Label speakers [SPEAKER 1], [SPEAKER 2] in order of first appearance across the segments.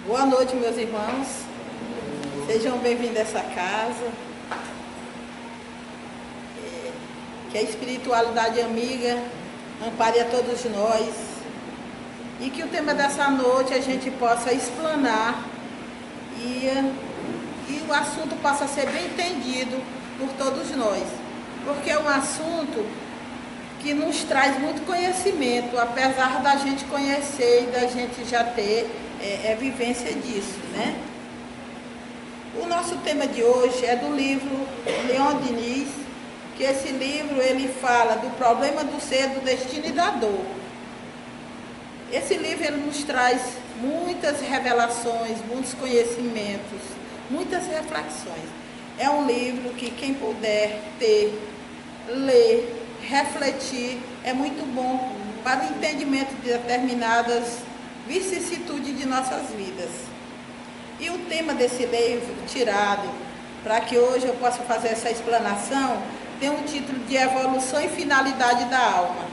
[SPEAKER 1] Boa noite, meus irmãos. Sejam bem-vindos a essa casa. Que a espiritualidade amiga ampare a todos nós. E que o tema dessa noite a gente possa explanar e o assunto possa ser bem entendido por todos nós. Porque é um assunto que nos traz muito conhecimento, apesar da gente conhecer e da gente já ter vivência disso, né? O nosso tema de hoje é do livro Leon Denis, que esse livro ele fala do problema do ser, do destino e da dor. Esse livro ele nos traz muitas revelações, muitos conhecimentos, muitas reflexões. É um livro que quem puder ter, ler, refletir, é muito bom para o entendimento de determinadas vicissitudes de nossas vidas. E o tema desse livro, tirado, para que hoje eu possa fazer essa explanação, tem um título de Evolução e Finalidade da Alma.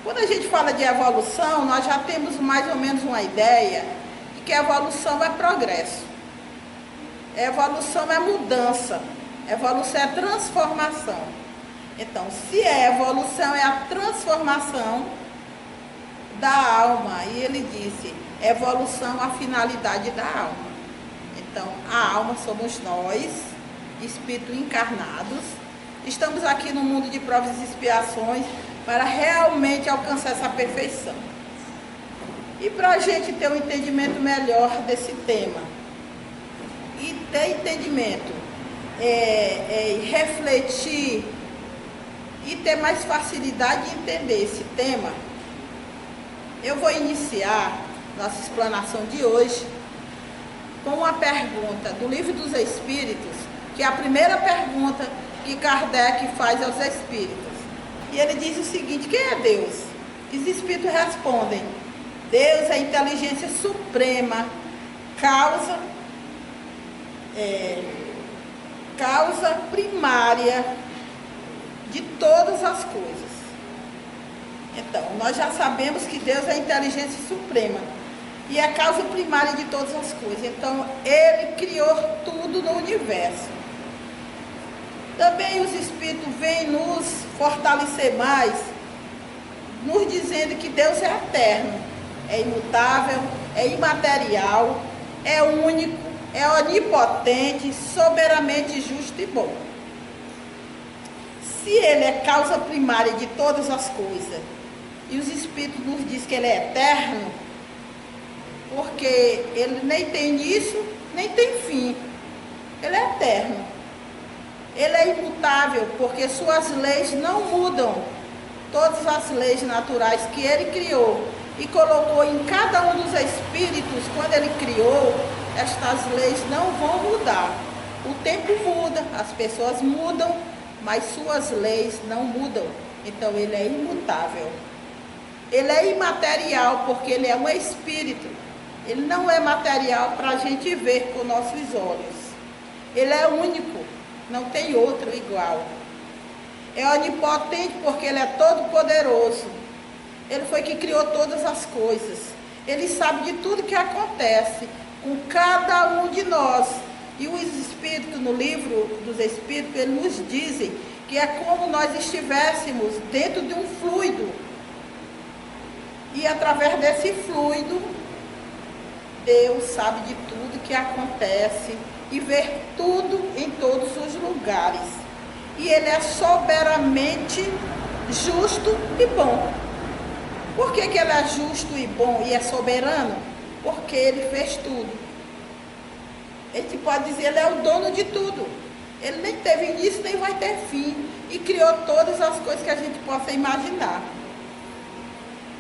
[SPEAKER 1] Quando a gente fala de evolução, nós já temos mais ou menos uma ideia de que evolução é progresso. Evolução é mudança, evolução é transformação. Então, se é evolução, é a transformação da alma. E ele disse, evolução é a finalidade da alma. Então, a alma somos nós, espíritos encarnados. Estamos aqui no mundo de provas e expiações para realmente alcançar essa perfeição. E para a gente ter um entendimento melhor desse tema, e ter entendimento, refletir e ter mais facilidade de entender esse tema, eu vou iniciar nossa explanação de hoje com uma pergunta do Livro dos Espíritos, que é a primeira pergunta que Kardec faz aos espíritos. E ele diz o seguinte: quem é Deus? E os espíritos respondem: Deus é a inteligência suprema, causa primária de todas as coisas. Então, nós já sabemos que Deus é a inteligência suprema e é a causa primária de todas as coisas. Então, Ele criou tudo no universo. Também os Espíritos vêm nos fortalecer mais, nos dizendo que Deus é eterno, é imutável, é imaterial, é único, é onipotente, soberanamente justo e bom. Se Ele é causa primária de todas as coisas, e os Espíritos nos dizem que Ele é eterno, porque Ele nem tem início, nem tem fim. Ele é eterno. Ele é imutável, porque suas leis não mudam. Todas as leis naturais que Ele criou e colocou em cada um dos Espíritos, quando Ele criou, estas leis não vão mudar. O tempo muda, as pessoas mudam, mas suas leis não mudam. Então Ele é imutável. Ele é imaterial, porque Ele é um espírito. Ele não é material para a gente ver com nossos olhos. Ele é único, não tem outro igual. É onipotente, porque Ele é todo poderoso. Ele foi que criou todas as coisas. Ele sabe de tudo que acontece com cada um de nós. E os Espíritos, no Livro dos Espíritos, eles nos dizem que é como nós estivéssemos dentro de um fluido. E através desse fluido, Deus sabe de tudo que acontece e vê tudo em todos os lugares. E Ele é soberanamente justo e bom. Por que que Ele é justo e bom e é soberano? Porque Ele fez tudo. A gente pode dizer, Ele é o dono de tudo. Ele nem teve início, nem vai ter fim. E criou todas as coisas que a gente possa imaginar.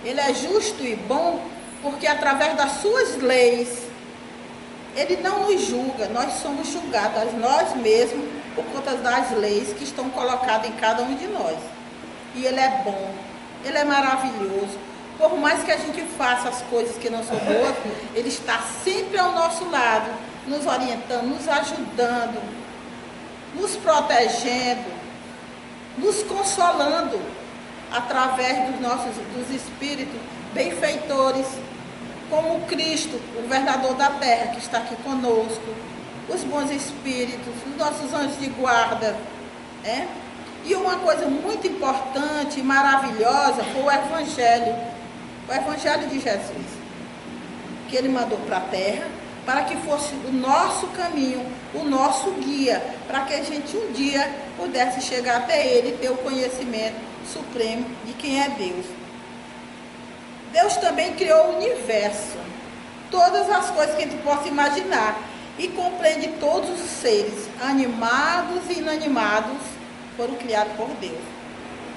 [SPEAKER 1] Ele é justo e bom porque através das suas leis, Ele não nos julga. Nós somos julgados, nós mesmos, por conta das leis que estão colocadas em cada um de nós. E Ele é bom, Ele é maravilhoso. Por mais que a gente faça as coisas que não são boas, Ele está sempre ao nosso lado, nos orientando, nos ajudando, nos protegendo, nos consolando através dos espíritos benfeitores, como Cristo, o governador da terra, que está aqui conosco, os bons espíritos, os nossos anjos de guarda, né? E uma coisa muito importante e maravilhosa foi o Evangelho de Jesus, que ele mandou para a terra, para que fosse o nosso caminho, o nosso guia, para que a gente um dia pudesse chegar até ele e ter o conhecimento supremo de quem é Deus. Deus também criou o universo, todas as coisas que a gente possa imaginar, e compreende todos os seres, animados e inanimados, foram criados por Deus,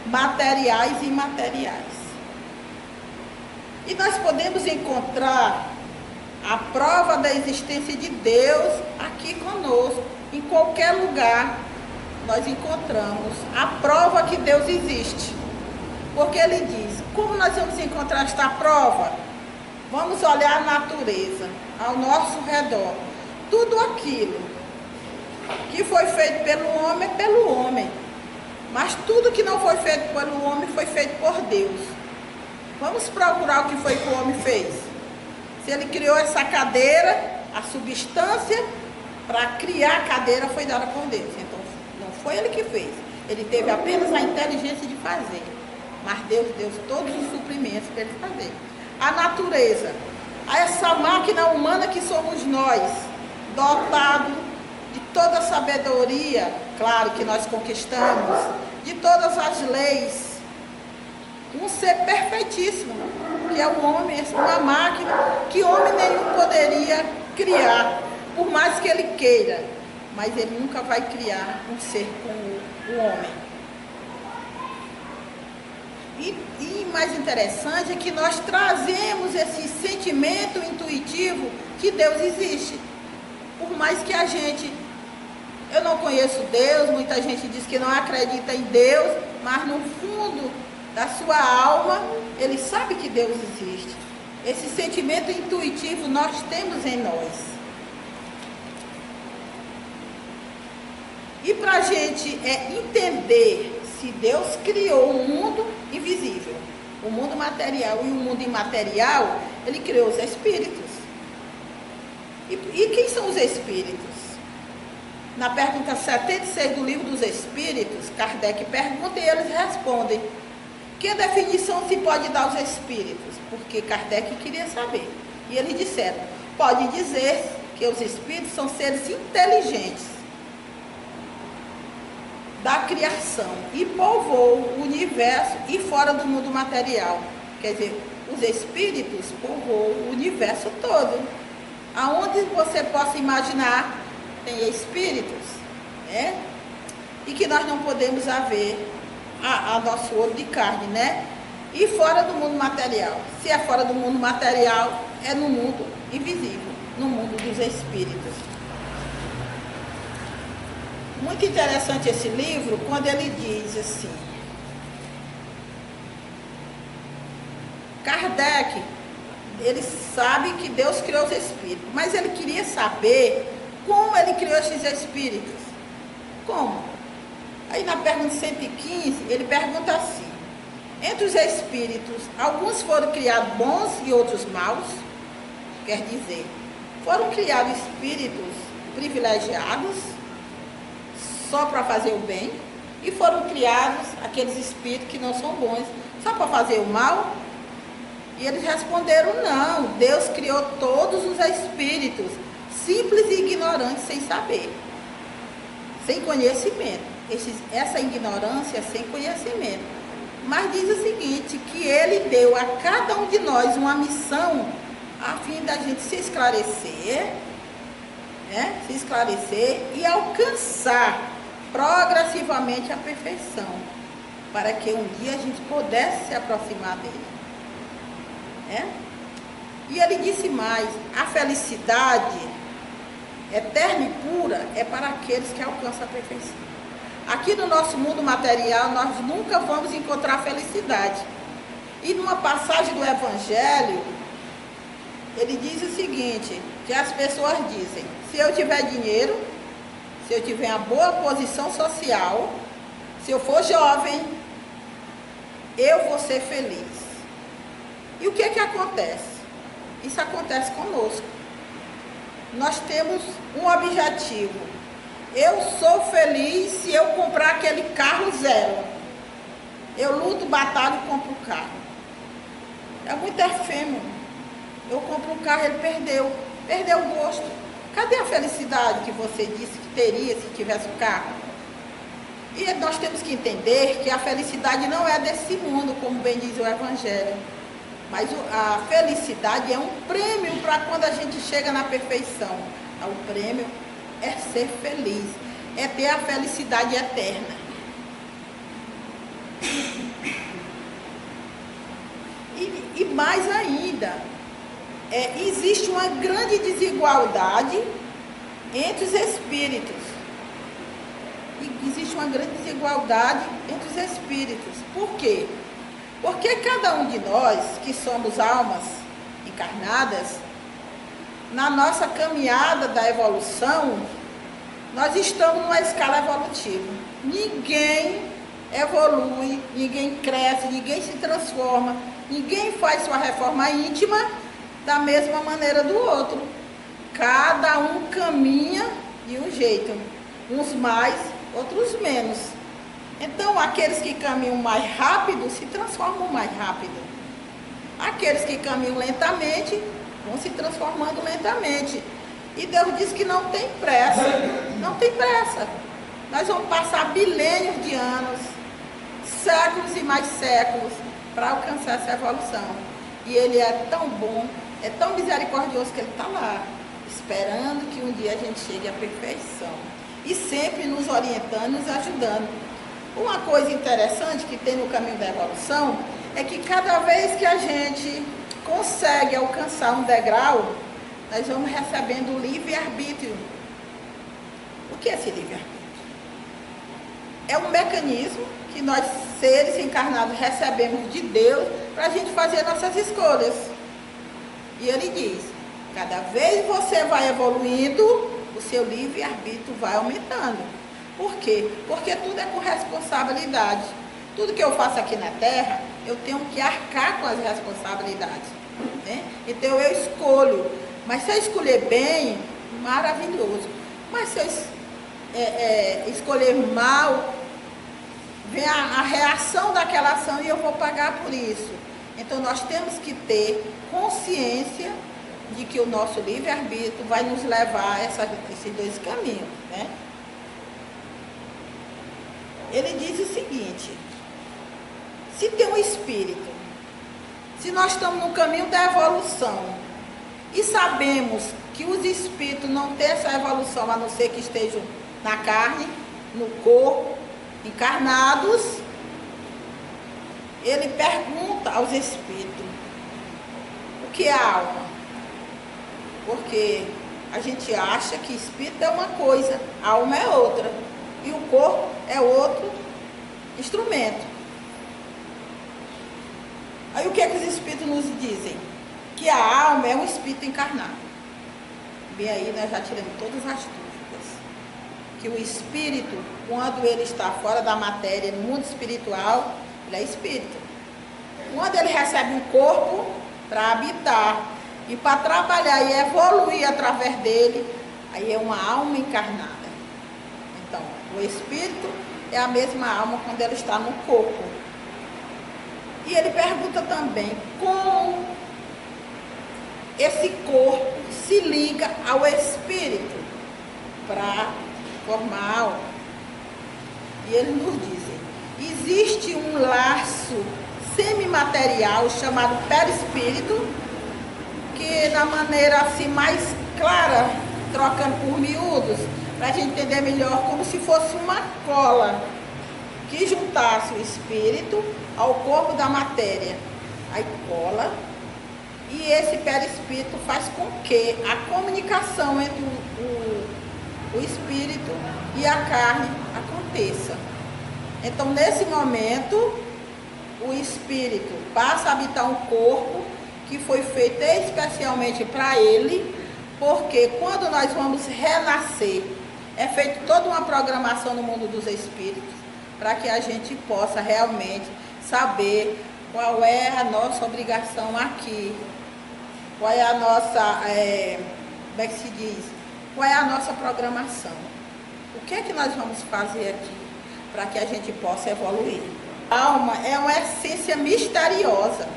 [SPEAKER 1] materiais e imateriais. E nós podemos encontrar a prova da existência de Deus aqui conosco. Em qualquer lugar nós encontramos a prova que Deus existe. Porque ele diz, como nós vamos encontrar esta prova? Vamos olhar a natureza ao nosso redor. Tudo aquilo que foi feito pelo homem é pelo homem. Mas tudo que não foi feito pelo homem foi feito por Deus. Vamos procurar o que foi que o homem fez. Se ele criou essa cadeira, a substância para criar a cadeira foi dada por Deus. Então, não foi ele que fez. Ele teve apenas a inteligência de fazer. Mas Deus deu todos os suprimentos para ele fazer. A natureza, essa máquina humana que somos nós, dotado de toda a sabedoria, claro que nós conquistamos, de todas as leis, um ser perfeitíssimo, que é o homem, uma máquina que homem nenhum poderia criar, por mais que ele queira, mas ele nunca vai criar um ser como o homem. E mais interessante é que nós trazemos esse sentimento intuitivo que Deus existe. Por mais que eu não conheço Deus, muita gente diz que não acredita em Deus, mas no fundo da sua alma, ele sabe que Deus existe. Esse sentimento intuitivo nós temos em nós. E para a gente entender se Deus criou um mundo invisível, o mundo material e o mundo imaterial, ele criou os espíritos. E quem são os espíritos? Na pergunta 76 do livro dos Espíritos, Kardec pergunta e eles respondem. Que definição se pode dar aos espíritos? Porque Kardec queria saber. E eles disseram, pode dizer que os espíritos são seres inteligentes da criação e povoam o universo e fora do mundo material. Quer dizer, os espíritos povoam o universo todo. Aonde você possa imaginar, tem espíritos, né? E que nós não podemos haver a nosso olho de carne, né? E fora do mundo material. Se é fora do mundo material, é no mundo invisível, no mundo dos espíritos. Muito interessante esse livro, quando ele diz assim, Kardec, ele sabe que Deus criou os espíritos, mas ele queria saber como ele criou esses espíritos. Como? Aí na pergunta 115, ele pergunta assim, entre os espíritos, alguns foram criados bons e outros maus? Quer dizer, foram criados espíritos privilegiados, só para fazer o bem, e foram criados aqueles espíritos que não são bons, só para fazer o mal? E eles responderam, não, Deus criou todos os espíritos, simples e ignorantes, sem saber, sem conhecimento. Essa ignorância sem conhecimento. Mas diz o seguinte, que ele deu a cada um de nós uma missão, a fim da gente se esclarecer, né? Se esclarecer e alcançar progressivamente a perfeição, para que um dia a gente pudesse se aproximar dele. Né? E ele disse mais, a felicidade eterna e pura é para aqueles que alcançam a perfeição. Aqui no nosso mundo material, nós nunca vamos encontrar felicidade. E numa passagem do Evangelho, ele diz o seguinte, que as pessoas dizem, se eu tiver dinheiro, se eu tiver uma boa posição social, se eu for jovem, eu vou ser feliz. E o que acontece? Isso acontece conosco. Nós temos um objetivo. Eu sou feliz se eu comprar aquele carro zero. Eu luto, batalho e compro o carro. É muito efêmero. Eu compro um carro, ele perdeu o gosto. Cadê a felicidade que você disse que teria se tivesse o carro? E nós temos que entender que a felicidade não é desse mundo, como bem diz o Evangelho. Mas a felicidade é um prêmio para quando a gente chega na perfeição. O prêmio é ser feliz, é ter a felicidade eterna. E mais ainda, existe uma grande desigualdade entre os espíritos. Existe uma grande desigualdade entre os espíritos. Por quê? Porque cada um de nós, que somos almas encarnadas, na nossa caminhada da evolução, nós estamos numa escala evolutiva. Ninguém evolui, ninguém cresce, ninguém se transforma, ninguém faz sua reforma íntima da mesma maneira do outro. Cada um caminha de um jeito, uns mais, outros menos. Então, aqueles que caminham mais rápido se transformam mais rápido. Aqueles que caminham lentamente vão se transformando lentamente. E Deus diz que não tem pressa. Não tem pressa. Nós vamos passar bilhões de anos, séculos e mais séculos, para alcançar essa evolução. E Ele é tão bom, é tão misericordioso que Ele está lá, esperando que um dia a gente chegue à perfeição. E sempre nos orientando, nos ajudando. Uma coisa interessante que tem no caminho da evolução é que cada vez que a gente consegue alcançar um degrau, nós vamos recebendo o livre-arbítrio. O que é esse livre-arbítrio? É um mecanismo que nós, seres encarnados, recebemos de Deus para a gente fazer nossas escolhas. E Ele diz, cada vez você vai evoluindo, o seu livre-arbítrio vai aumentando. Por quê? Porque tudo é com responsabilidade. Tudo que eu faço aqui na Terra, eu tenho que arcar com as responsabilidades. Né? Então eu escolho. Mas se eu escolher bem, maravilhoso. Mas se eu escolher mal, vem a reação daquela ação e eu vou pagar por isso. Então nós temos que ter consciência de que o nosso livre-arbítrio vai nos levar a esses dois caminhos. Né? Ele diz o seguinte, se tem um espírito, se nós estamos no caminho da evolução e sabemos que os espíritos não têm essa evolução, a não ser que estejam na carne, no corpo, encarnados, ele pergunta aos espíritos, o que é a alma? Porque a gente acha que espírito é uma coisa, a alma é outra. E o corpo é outro instrumento. Aí o que é que os espíritos nos dizem? Que a alma é um espírito encarnado. Bem aí nós já tiramos todas as dúvidas. Que o espírito, quando ele está fora da matéria, no mundo espiritual, ele é espírito. Quando ele recebe um corpo para habitar e para trabalhar e evoluir através dele, aí é uma alma encarnada. Então, o espírito é a mesma alma quando ela está no corpo. E ele pergunta também como esse corpo se liga ao espírito para formar alma. E ele nos diz, existe um laço semimaterial chamado perispírito, que na maneira assim mais clara, trocando por miúdos, para a gente entender melhor, como se fosse uma cola que juntasse o espírito ao corpo da matéria. Aí cola, e esse perispírito faz com que a comunicação entre o espírito e a carne aconteça. Então, nesse momento, o espírito passa a habitar um corpo que foi feito especialmente para ele, porque quando nós vamos renascer, é feita toda uma programação no mundo dos espíritos, para que a gente possa realmente saber qual é a nossa obrigação aqui qual é a nossa, como é que se diz? Qual é a nossa programação? O que é que nós vamos fazer aqui para que a gente possa evoluir? A alma é uma essência misteriosa.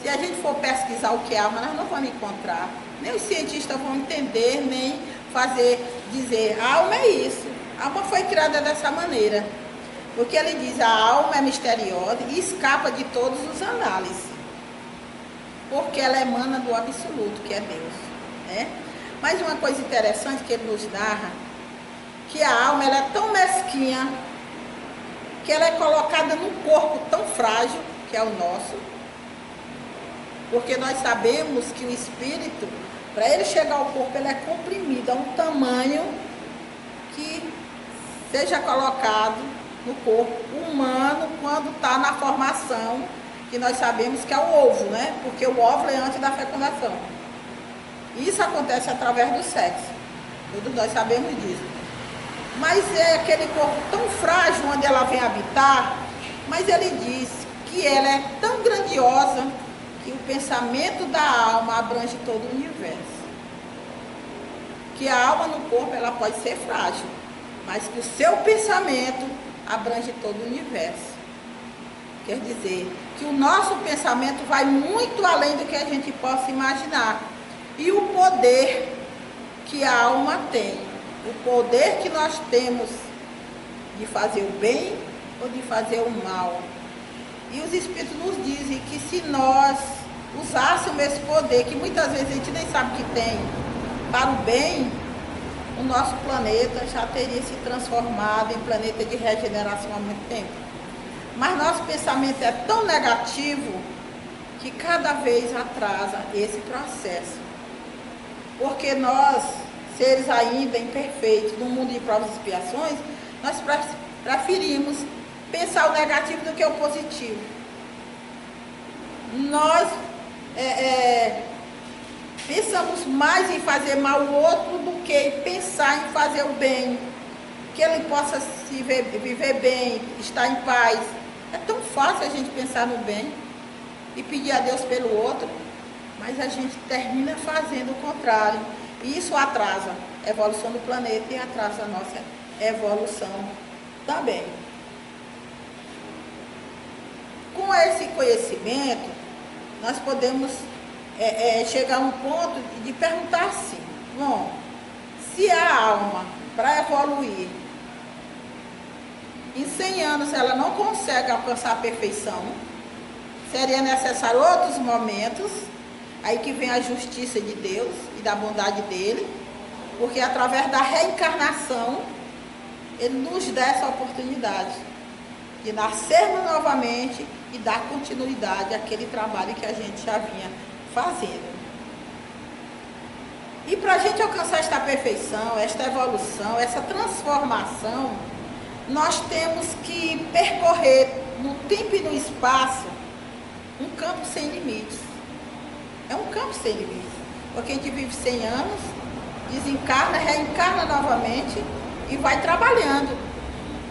[SPEAKER 1] Se a gente for pesquisar o que é alma, nós não vamos encontrar. Nem os cientistas vão entender, nem dizer, a alma é isso. A alma foi criada dessa maneira. Porque ele diz, a alma é misteriosa e escapa de todos os análises. Porque ela emana do absoluto, que é Deus. Né? Mas uma coisa interessante que ele nos narra, que a alma ela é tão mesquinha, que ela é colocada num corpo tão frágil, que é o nosso. Porque nós sabemos que o espírito, para ele chegar ao corpo, ele é comprimido a um tamanho que seja colocado no corpo humano quando está na formação, que nós sabemos que é o ovo, né? Porque o óvulo é antes da fecundação. Isso acontece através do sexo. Todos nós sabemos disso. Mas é aquele corpo tão frágil onde ela vem habitar, mas ele diz que ela é tão grandiosa que o pensamento da alma abrange todo o universo. Que a alma no corpo ela pode ser frágil, mas que o seu pensamento abrange todo o universo. Quer dizer, que o nosso pensamento vai muito além do que a gente possa imaginar. E o poder que a alma tem, o poder que nós temos de fazer o bem ou de fazer o mal. E os Espíritos nos dizem que se nós usássemos esse poder, que muitas vezes a gente nem sabe que tem, para o bem, o nosso planeta já teria se transformado em planeta de regeneração há muito tempo. Mas nosso pensamento é tão negativo que cada vez atrasa esse processo. Porque nós, seres ainda imperfeitos, no mundo de provas e expiações, nós preferimos pensar o negativo do que o positivo. Nós pensamos mais em fazer mal ao outro do que em pensar em fazer o bem. Que ele possa viver bem, estar em paz. É tão fácil a gente pensar no bem e pedir a Deus pelo outro, mas a gente termina fazendo o contrário. E isso atrasa a evolução do planeta e atrasa a nossa evolução também. Com esse conhecimento, nós podemos chegar a um ponto de perguntar assim, bom, se a alma, para evoluir, em 100 anos ela não consegue alcançar a perfeição, seria necessário outros momentos, aí que vem a justiça de Deus e da bondade dele, porque através da reencarnação, ele nos dá essa oportunidade de nascermos novamente e dar continuidade àquele trabalho que a gente já vinha fazendo. E para a gente alcançar esta perfeição, esta evolução, essa transformação, nós temos que percorrer no tempo e no espaço um campo sem limites. É um campo sem limites. Porque a gente vive 100 anos, desencarna, reencarna novamente e vai trabalhando.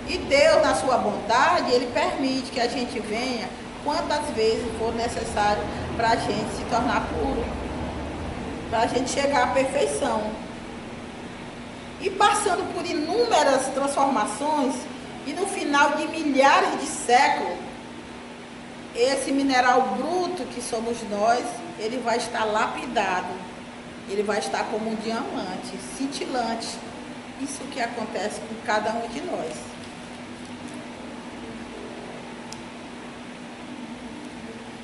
[SPEAKER 1] E Deus, na sua bondade, Ele permite que a gente venha quantas vezes for necessário para a gente se tornar puro, para a gente chegar à perfeição. E passando por inúmeras transformações, e no final de milhares de séculos, esse mineral bruto que somos nós, ele vai estar lapidado, ele vai estar como um diamante, cintilante. Isso que acontece com cada um de nós.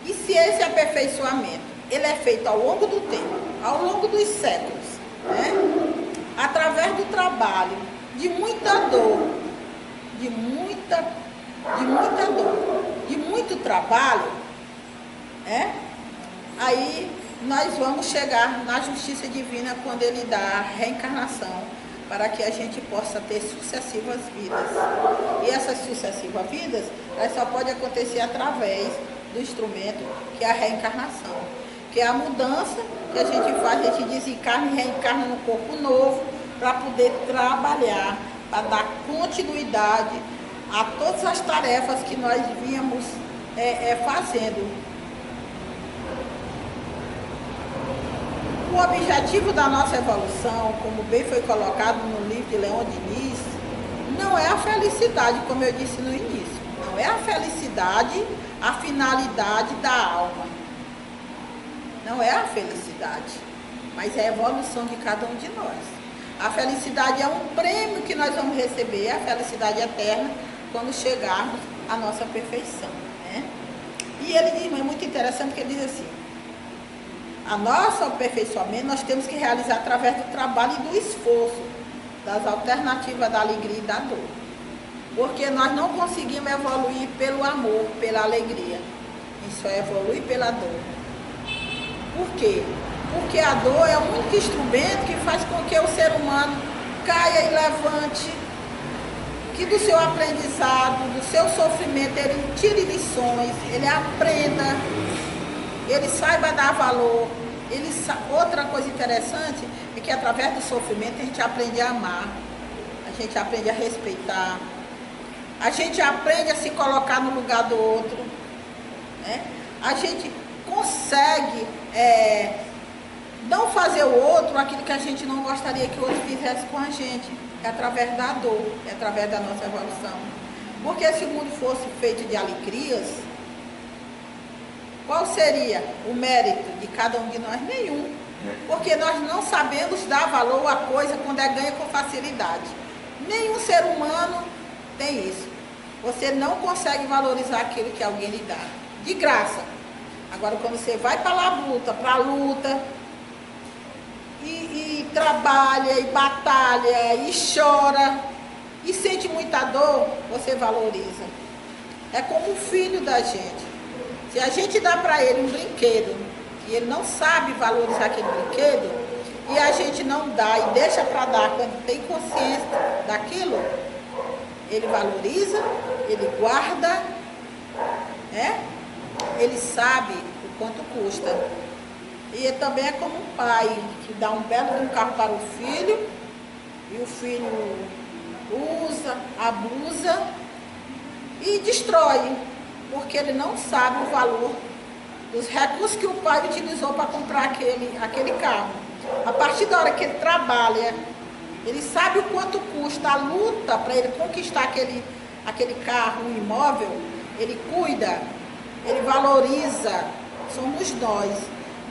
[SPEAKER 1] E se esse aperfeiçoamento, ele é feito ao longo do tempo, ao longo dos séculos, né? Através do trabalho, de muita dor, de muito trabalho, aí nós vamos chegar na justiça divina quando ele dá a reencarnação, para que a gente possa ter sucessivas vidas. E essas sucessivas vidas, elas só podem acontecer através do instrumento que é a reencarnação, que é a mudança que a gente faz, a gente desencarna e reencarna no corpo novo, para poder trabalhar, para dar continuidade a todas as tarefas que nós vínhamos fazendo. O objetivo da nossa evolução, como bem foi colocado no livro de Leon Denis, não é a felicidade, como eu disse no início. Não é a felicidade a finalidade da alma. Não é a felicidade, mas é a evolução de cada um de nós. A felicidade é um prêmio que nós vamos receber, a felicidade eterna, quando chegarmos à nossa perfeição, né? E ele diz, é muito interessante que ele diz assim, a nosso aperfeiçoamento nós temos que realizar através do trabalho e do esforço, das alternativas da alegria e da dor. Porque nós não conseguimos evoluir pelo amor, pela alegria. A gente só evolui pela dor. Por quê? Porque a dor é o único instrumento que faz com que o ser humano caia e levante, que do seu aprendizado, do seu sofrimento, ele tire lições, ele aprenda, ele saiba dar valor. Outra coisa interessante é que através do sofrimento a gente aprende a amar, a gente aprende a respeitar, a gente aprende a se colocar no lugar do outro, né? A gente consegue não fazer o outro aquilo que a gente não gostaria que o outro fizesse com a gente. É através da dor, é através da nossa evolução. Porque se o mundo fosse feito de alegrias, qual seria o mérito de cada um de nós? Nenhum. Porque nós não sabemos dar valor à coisa quando é ganha com facilidade. Nenhum ser humano tem isso. Você não consegue valorizar aquilo que alguém lhe dá. De graça. Agora, quando você vai para a luta, e trabalha, e batalha, e chora, e sente muita dor, você valoriza. É como o filho da gente. Se a gente dá para ele um brinquedo, e ele não sabe valorizar aquele brinquedo, e a gente não dá e deixa para dar quando tem consciência daquilo, ele valoriza, ele guarda, né? Ele sabe o quanto custa. E também é como um pai que dá um belo de um carro para o filho, e o filho usa, abusa e destrói, porque ele não sabe o valor dos recursos que o pai utilizou para comprar aquele carro. A partir da hora que ele trabalha, ele sabe o quanto custa a luta para ele conquistar aquele carro, um imóvel, ele cuida, ele valoriza, somos nós.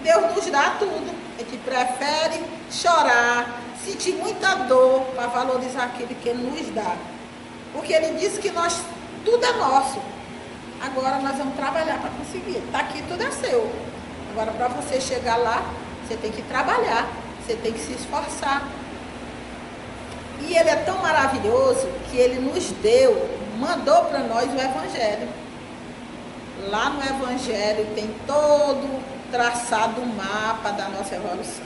[SPEAKER 1] Deus nos dá tudo, a gente prefere chorar, sentir muita dor para valorizar aquilo que Ele nos dá. Porque Ele disse que tudo é nosso. Agora nós vamos trabalhar para conseguir. Está aqui, tudo é seu. Agora, para você chegar lá, você tem que trabalhar, você tem que se esforçar. E Ele é tão maravilhoso que Ele nos mandou para nós o Evangelho. Lá no Evangelho tem todo traçado o mapa da nossa evolução,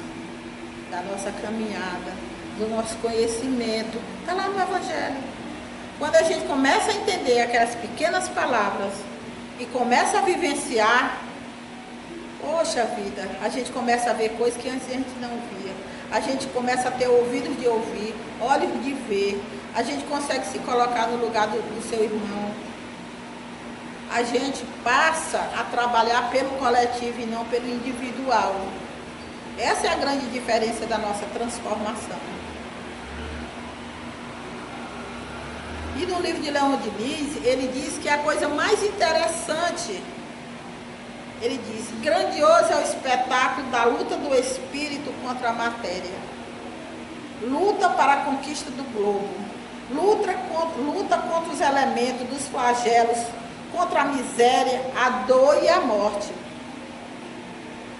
[SPEAKER 1] da nossa caminhada, do nosso conhecimento. Está lá no Evangelho. Quando a gente começa a entender aquelas pequenas palavras e começa a vivenciar, poxa vida, a gente começa a ver coisas que antes a gente não via. A gente começa a ter ouvidos de ouvir, olhos de ver. A gente consegue se colocar no lugar do seu irmão. A gente passa a trabalhar pelo coletivo e não pelo individual. Essa é a grande diferença da nossa transformação. E no livro de Leon Denis, ele diz que a coisa mais interessante, ele diz, grandioso é o espetáculo da luta do espírito contra a matéria. Luta para a conquista do globo. Luta contra os elementos dos flagelos, contra a miséria, a dor e a morte.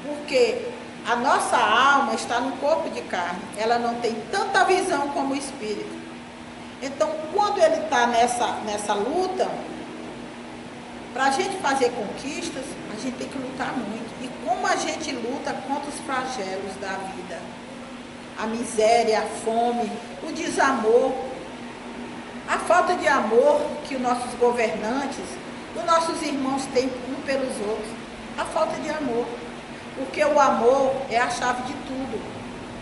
[SPEAKER 1] Porque a nossa alma está no corpo de carne. Ela não tem tanta visão como o espírito. Então, quando ele está nessa luta, para a gente fazer conquistas, a gente tem que lutar muito. E como a gente luta contra os flagelos da vida? A miséria, a fome, o desamor, a falta de amor que os nossos governantes, os nossos irmãos têm um pelos outros, a falta de amor, porque o amor é a chave de tudo.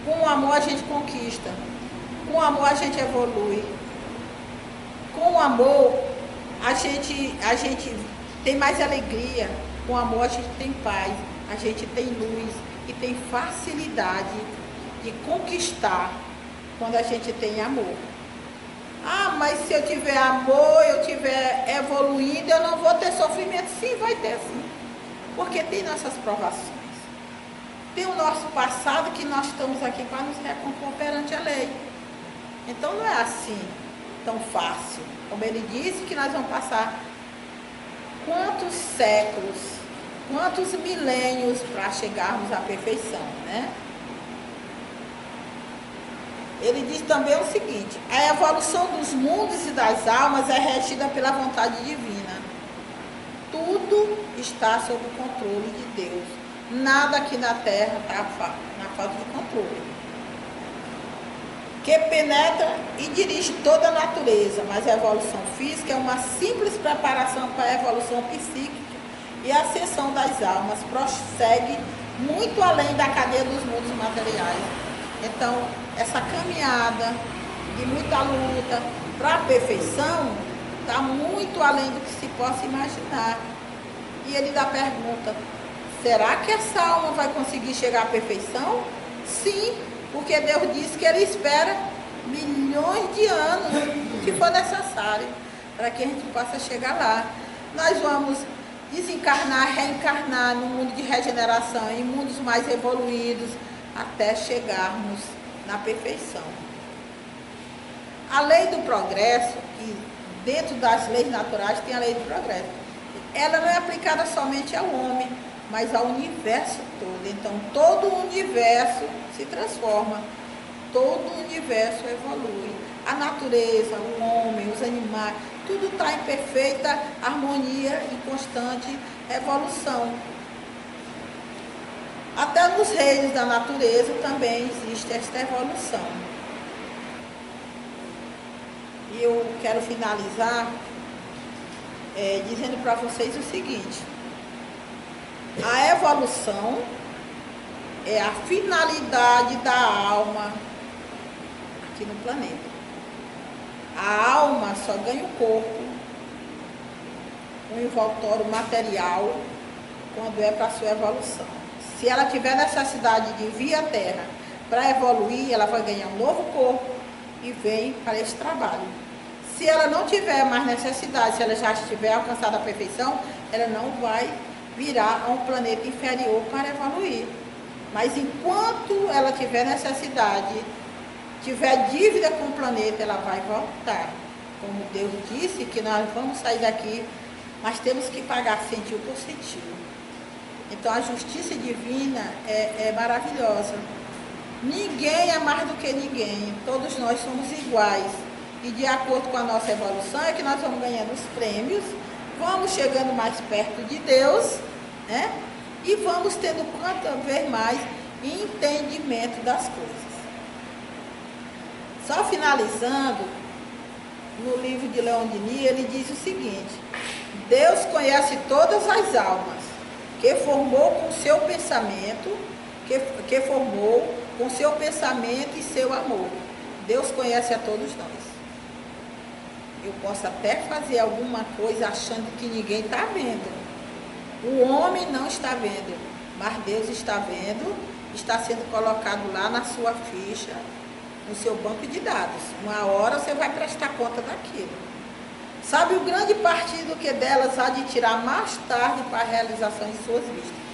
[SPEAKER 1] Com o amor a gente conquista, com o amor a gente evolui, com o amor a gente tem mais alegria, com o amor a gente tem paz, a gente tem luz, e tem facilidade de conquistar quando a gente tem amor. Ah, mas se eu tiver amor, eu estiver evoluindo, eu não vou ter sofrimento. Sim, vai ter sim. Porque tem nossas provações. Tem o nosso passado que nós estamos aqui para nos recompor perante a lei. Então não é assim tão fácil. Como ele disse que nós vamos passar quantos séculos, quantos milênios para chegarmos à perfeição, né? Ele diz também o seguinte: a evolução dos mundos e das almas é regida pela vontade divina. Tudo está sob o controle de Deus. Nada aqui na Terra está na falta de controle. Que penetra e dirige toda a natureza, mas a evolução física é uma simples preparação para a evolução psíquica e a ascensão das almas prossegue muito além da cadeia dos mundos materiais. Então, essa caminhada de muita luta para a perfeição está muito além do que se possa imaginar. E ele dá pergunta: será que essa alma vai conseguir chegar à perfeição? Sim, porque Deus disse que Ele espera milhões de anos, se for necessário, para que a gente possa chegar lá. Nós vamos desencarnar, reencarnar no mundo de regeneração, em mundos mais evoluídos, até chegarmos na perfeição. A lei do progresso, que dentro das leis naturais tem a lei do progresso, ela não é aplicada somente ao homem, mas ao universo todo. Então, todo o universo se transforma, todo o universo evolui. A natureza, o homem, os animais, tudo está em perfeita harmonia e constante evolução. Até nos reinos da natureza também existe esta evolução. E eu quero finalizar dizendo para vocês o seguinte: a evolução é a finalidade da alma aqui no planeta. A alma só ganha o corpo, um envoltório material, quando é para a sua evolução. Se ela tiver necessidade de vir à Terra para evoluir, ela vai ganhar um novo corpo e vem para esse trabalho. Se ela não tiver mais necessidade, se ela já estiver alcançada a perfeição, ela não vai virar a um planeta inferior para evoluir. Mas enquanto ela tiver necessidade, tiver dívida com o planeta, ela vai voltar. Como Deus disse que nós vamos sair daqui, mas temos que pagar centil por centil. Então a justiça divina é maravilhosa. Ninguém é mais do que ninguém. Todos nós somos iguais. E de acordo com a nossa evolução é que nós vamos ganhando os prêmios, vamos chegando mais perto de Deus, né? E vamos tendo cada vez mais entendimento das coisas. Só finalizando, no livro de Leon Denis, ele diz o seguinte: Deus conhece todas as almas, que formou com seu pensamento, que formou com seu pensamento e seu amor. Deus conhece a todos nós. Eu posso até fazer alguma coisa achando que ninguém está vendo. O homem não está vendo, mas Deus está vendo, está sendo colocado lá na sua ficha, no seu banco de dados. Uma hora você vai prestar conta daquilo. Sabe o grande partido que delas há de tirar mais tarde para a realização de suas vistas.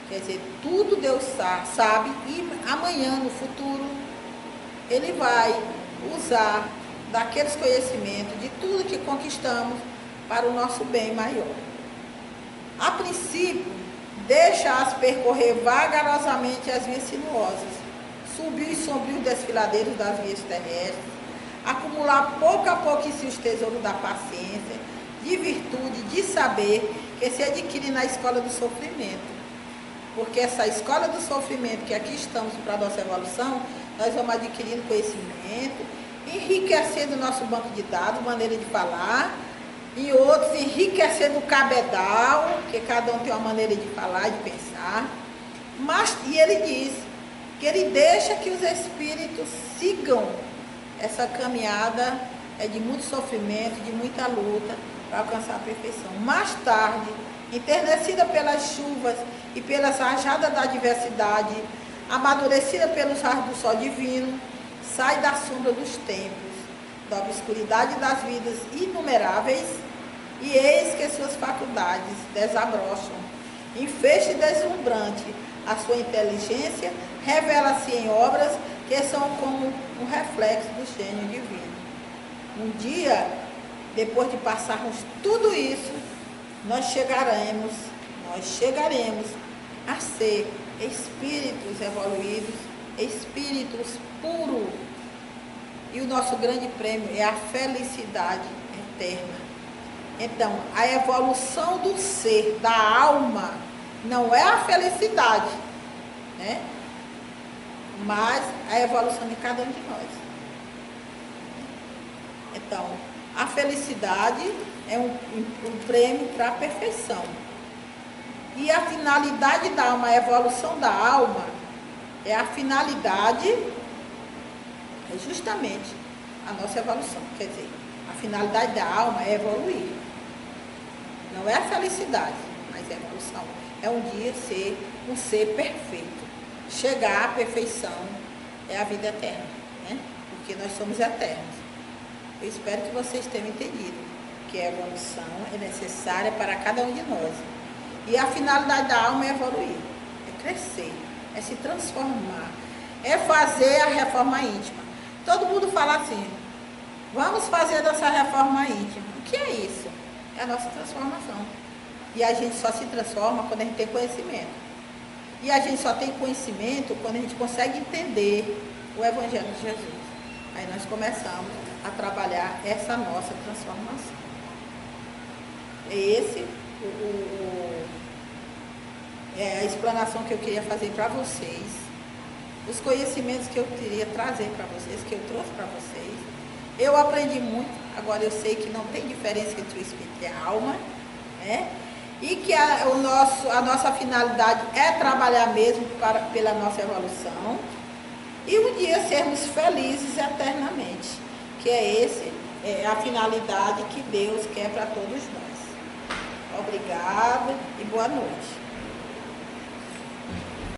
[SPEAKER 1] Quer dizer, tudo Deus sabe e amanhã, no futuro, Ele vai usar daqueles conhecimentos, de tudo que conquistamos, para o nosso bem maior. A princípio, deixa-as percorrer vagarosamente as vias sinuosas, subir os sombrios desfiladeiros das vias terrestres, acumular pouco a pouco em si os tesouros da paciência, de virtude, de saber, que se adquire na escola do sofrimento. Porque essa escola do sofrimento, que aqui estamos para a nossa evolução, nós vamos adquirindo conhecimento, enriquecendo o nosso banco de dados, maneira de falar, e outros enriquecendo o cabedal, que cada um tem uma maneira de falar, de pensar. Mas, e ele diz que ele deixa que os espíritos sigam essa caminhada de muito sofrimento, de muita luta, para alcançar a perfeição. Mais tarde, enternecida pelas chuvas e pelas rajadas da adversidade, amadurecida pelos raios do sol divino, sai da sombra dos tempos, da obscuridade das vidas inumeráveis, e eis que suas faculdades desabrocham. Em feixe deslumbrante, a sua inteligência revela-se em obras que são como um reflexo do gênio divino. Um dia, depois de passarmos tudo isso, nós chegaremos a ser espíritos evoluídos, espíritos puros. E o nosso grande prêmio é a felicidade eterna. Então, a evolução do ser, da alma, não é a felicidade, né? Mas a evolução de cada um de nós. Então, a felicidade é um prêmio para a perfeição. E a finalidade da alma, a evolução da alma, é a finalidade, é justamente a nossa evolução. Quer dizer, a finalidade da alma é evoluir. Não é a felicidade, mas é a evolução. É um dia ser um ser perfeito. Chegar à perfeição é a vida eterna, né? Porque nós somos eternos. Eu espero que vocês tenham entendido que a evolução é necessária para cada um de nós. E a finalidade da alma é evoluir, é crescer, é se transformar, é fazer a reforma íntima. Todo mundo fala assim, vamos fazer dessa reforma íntima. O que é isso? É a nossa transformação. E a gente só se transforma quando a gente tem conhecimento. E a gente só tem conhecimento quando a gente consegue entender o Evangelho de Jesus. Aí nós começamos a trabalhar essa nossa transformação. É esse é a explanação que eu queria fazer para vocês. Os conhecimentos que eu queria trazer para vocês, que eu trouxe para vocês. Eu aprendi muito, agora eu sei que não tem diferença entre o espírito e a alma, né? E que a nossa finalidade é trabalhar mesmo pela nossa evolução e um dia sermos felizes eternamente, que é a finalidade que Deus quer para todos nós. Obrigada e boa noite.